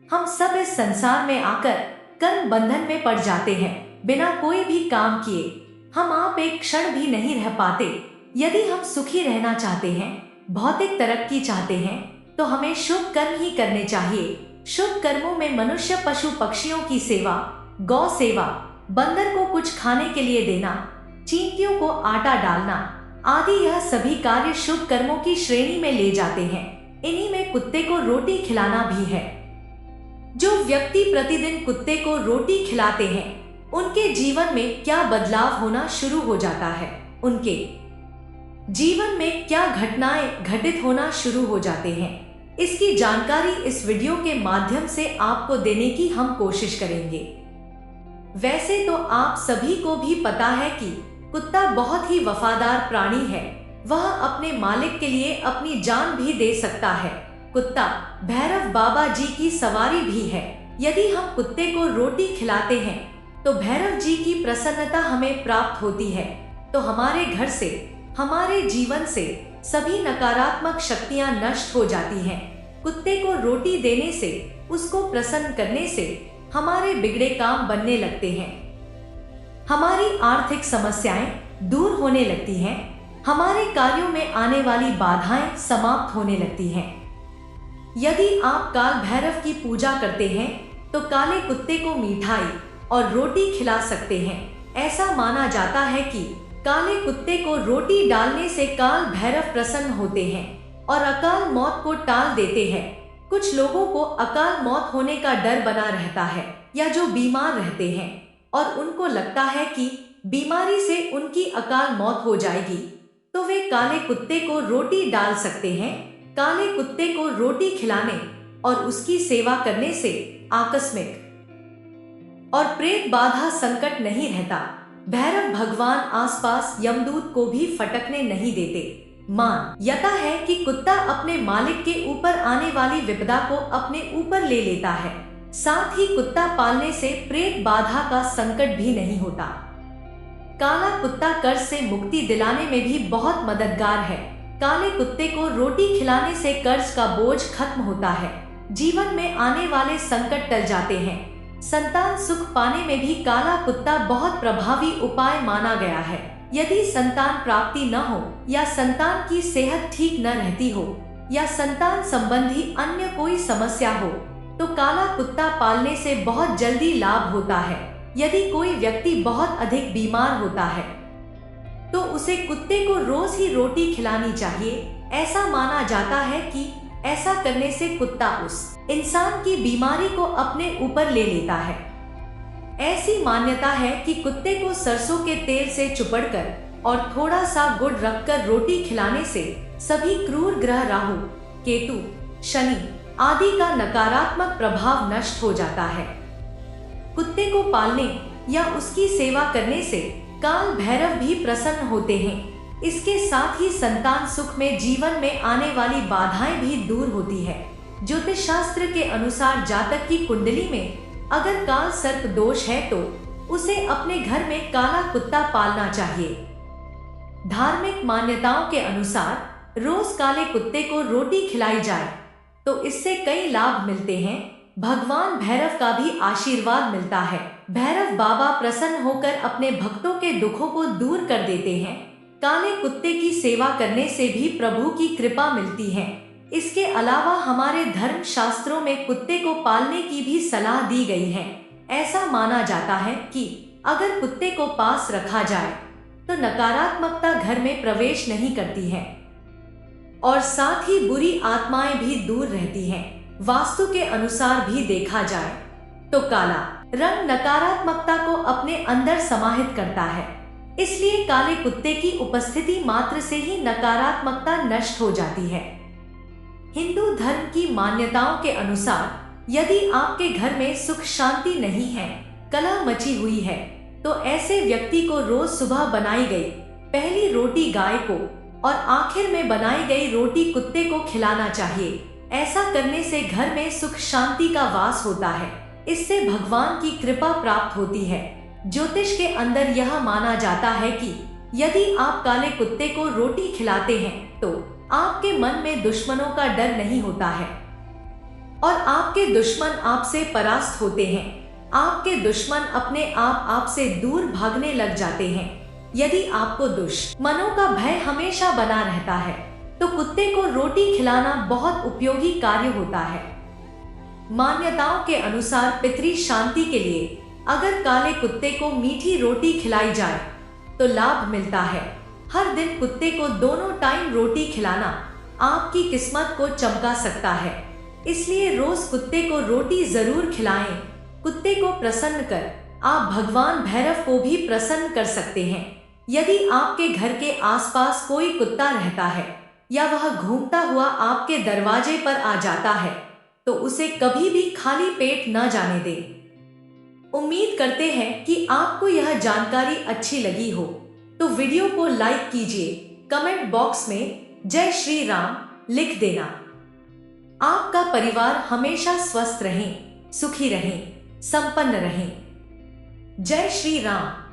हम सब इस संसार में आकर कर्म बंधन में पड़ जाते हैं। बिना कोई भी काम किए हम आप एक क्षण भी नहीं रह पाते। यदि हम सुखी रहना चाहते हैं, भौतिक तरक्की चाहते हैं, तो हमें शुभ कर्म ही करने चाहिए। शुभ कर्मों में मनुष्य पशु पक्षियों की सेवा, गौ सेवा, बंदर को कुछ खाने के लिए देना, चींटियों को आटा डालना आदि, यह सभी कार्य शुभ कर्मों की श्रेणी में ले जाते हैं। इन्हीं में कुत्ते को रोटी खिलाना भी है। जो व्यक्ति प्रतिदिन कुत्ते को रोटी खिलाते हैं, उनके जीवन में क्या बदलाव होना शुरू हो जाता है, उनके जीवन में क्या घटनाएं घटित होना शुरू हो जाते हैं, इसकी जानकारी इस वीडियो के माध्यम से आपको देने की हम कोशिश करेंगे। वैसे तो आप सभी को भी पता है कि कुत्ता बहुत ही वफादार प्राणी है। वह अपने मालिक के लिए अपनी जान भी दे सकता है। कुत्ता भैरव बाबा जी की सवारी भी है। यदि हम कुत्ते को रोटी खिलाते हैं तो भैरव जी की प्रसन्नता हमें प्राप्त होती है। तो हमारे घर से, हमारे जीवन से सभी नकारात्मक शक्तियां नष्ट हो जाती हैं। कुत्ते को रोटी देने से, उसको प्रसन्न करने से हमारे बिगड़े काम बनने लगते हैं। हमारी आर्थिक समस्याएं दूर होने लगती हैं। हमारे कार्यों में आने वाली बाधाएं समाप्त होने लगती हैं। यदि आप काल भैरव की पूजा करते हैं तो काले कुत्ते को मिठाई और रोटी खिला सकते हैं। ऐसा माना जाता है कि काले कुत्ते को रोटी डालने से काल भैरव प्रसन्न होते हैं और अकाल मौत को टाल देते हैं। कुछ लोगों को अकाल मौत होने का डर बना रहता है, या जो बीमार रहते हैं और उनको लगता है कि बीमारी से उनकी अकाल मौत हो जाएगी, तो वे काले कुत्ते को रोटी डाल सकते हैं। काले कुत्ते को रोटी खिलाने और उसकी सेवा करने से आकस्मिक और प्रेत बाधा संकट नहीं रहता। भैरव भगवान आसपास यमदूत को भी फटकने नहीं देते। मान्यता है कि कुत्ता अपने मालिक के ऊपर आने वाली विपदा को अपने ऊपर ले लेता है। साथ ही कुत्ता पालने से प्रेत बाधा का संकट भी नहीं होता। काला कुत्ता कर्ज से मुक्ति दिलाने में भी बहुत मददगार है। काले कुत्ते को रोटी खिलाने से कर्ज का बोझ खत्म होता है। जीवन में आने वाले संकट टल जाते हैं। संतान सुख पाने में भी काला कुत्ता बहुत प्रभावी उपाय माना गया है। यदि संतान प्राप्ति न हो, या संतान की सेहत ठीक न रहती हो, या संतान संबंधी अन्य कोई समस्या हो, तो काला कुत्ता पालने से बहुत जल्दी लाभ होता है। यदि कोई व्यक्ति बहुत अधिक बीमार होता है तो उसे कुत्ते को रोज ही रोटी खिलानी चाहिए। ऐसा माना जाता है कि ऐसा करने से कुत्ता उस इंसान की बीमारी को अपने ऊपर ले लेता है। ऐसी मान्यता है कि कुत्ते को सरसों के तेल से चुपड़कर और थोड़ा सा गुड़ रखकर रोटी खिलाने से सभी क्रूर ग्रह राहु, केतु, शनि आदि का नकारात्मक प्रभाव नष्ट हो जाता है। कुत्ते को पालने या उसकी सेवा करने से काल भैरव भी प्रसन्न होते हैं। इसके साथ ही संतान सुख में जीवन में आने वाली बाधाएं भी दूर होती है। ज्योतिष शास्त्र के अनुसार जातक की कुंडली में अगर काल सर्प दोष है तो उसे अपने घर में काला कुत्ता पालना चाहिए। धार्मिक मान्यताओं के अनुसार रोज काले कुत्ते को रोटी खिलाई जाए तो इससे कई लाभ मिलते हैं। भगवान भैरव का भी आशीर्वाद मिलता है। भैरव बाबा प्रसन्न होकर अपने भक्तों के दुखों को दूर कर देते हैं। काले कुत्ते की सेवा करने से भी प्रभु की कृपा मिलती है। इसके अलावा हमारे धर्म शास्त्रों में कुत्ते को पालने की भी सलाह दी गई है। ऐसा माना जाता है कि अगर कुत्ते को पास रखा जाए तो नकारात्मकता घर में प्रवेश नहीं करती है और साथ ही बुरी आत्माएं भी दूर रहती हैं। वास्तु के अनुसार भी देखा जाए तो काला रंग नकारात्मकता को अपने अंदर समाहित करता है। इसलिए काले कुत्ते की उपस्थिति मात्र से ही नकारात्मकता नष्ट हो जाती है। हिंदू धर्म की मान्यताओं के अनुसार यदि आपके घर में सुख शांति नहीं है, कलह मची हुई है, तो ऐसे व्यक्ति को रोज सुबह बनाई गई पहली रोटी गाय को और आखिर में बनाई गई रोटी कुत्ते को खिलाना चाहिए। ऐसा करने से घर में सुख शांति का वास होता है। इससे भगवान की कृपा प्राप्त होती है। ज्योतिष के अंदर यह माना जाता है कि यदि आप काले कुत्ते को रोटी खिलाते हैं तो आपके मन में दुश्मनों का डर नहीं होता है और आप आपके दुश्मन आपसे परास्त होते हैं। आपके दुश्मन अपने आप आपसे दूर भागने लग जाते हैं। यदि आपको दुश्मनों का भय हमेशा बना रहता है तो कुत्ते को रोटी खिलाना बहुत उपयोगी कार्य होता है। मान्यताओं के अनुसार पितरी शांति के लिए अगर काले कुत्ते को मीठी रोटी खिलाई जाए तो लाभ मिलता है। हर दिन कुत्ते को दोनों टाइम रोटी खिलाना आपकी किस्मत को चमका सकता है, इसलिए रोज कुत्ते को रोटी जरूर खिलाएं। कुत्ते को प्रसन्न कर आप भगवान भैरव को भी प्रसन्न कर सकते हैं। यदि आपके घर के आसपास कोई कुत्ता रहता है या वह घूमता हुआ आपके दरवाजे पर आ जाता है तो उसे कभी भी खाली पेट न जाने दें। उम्मीद करते हैं कि आपको यह जानकारी अच्छी लगी हो, तो वीडियो को लाइक कीजिए, कमेंट बॉक्स में जय श्री राम लिख देना। आपका परिवार हमेशा स्वस्थ रहे, सुखी रहे, संपन्न रहे। जय श्री राम।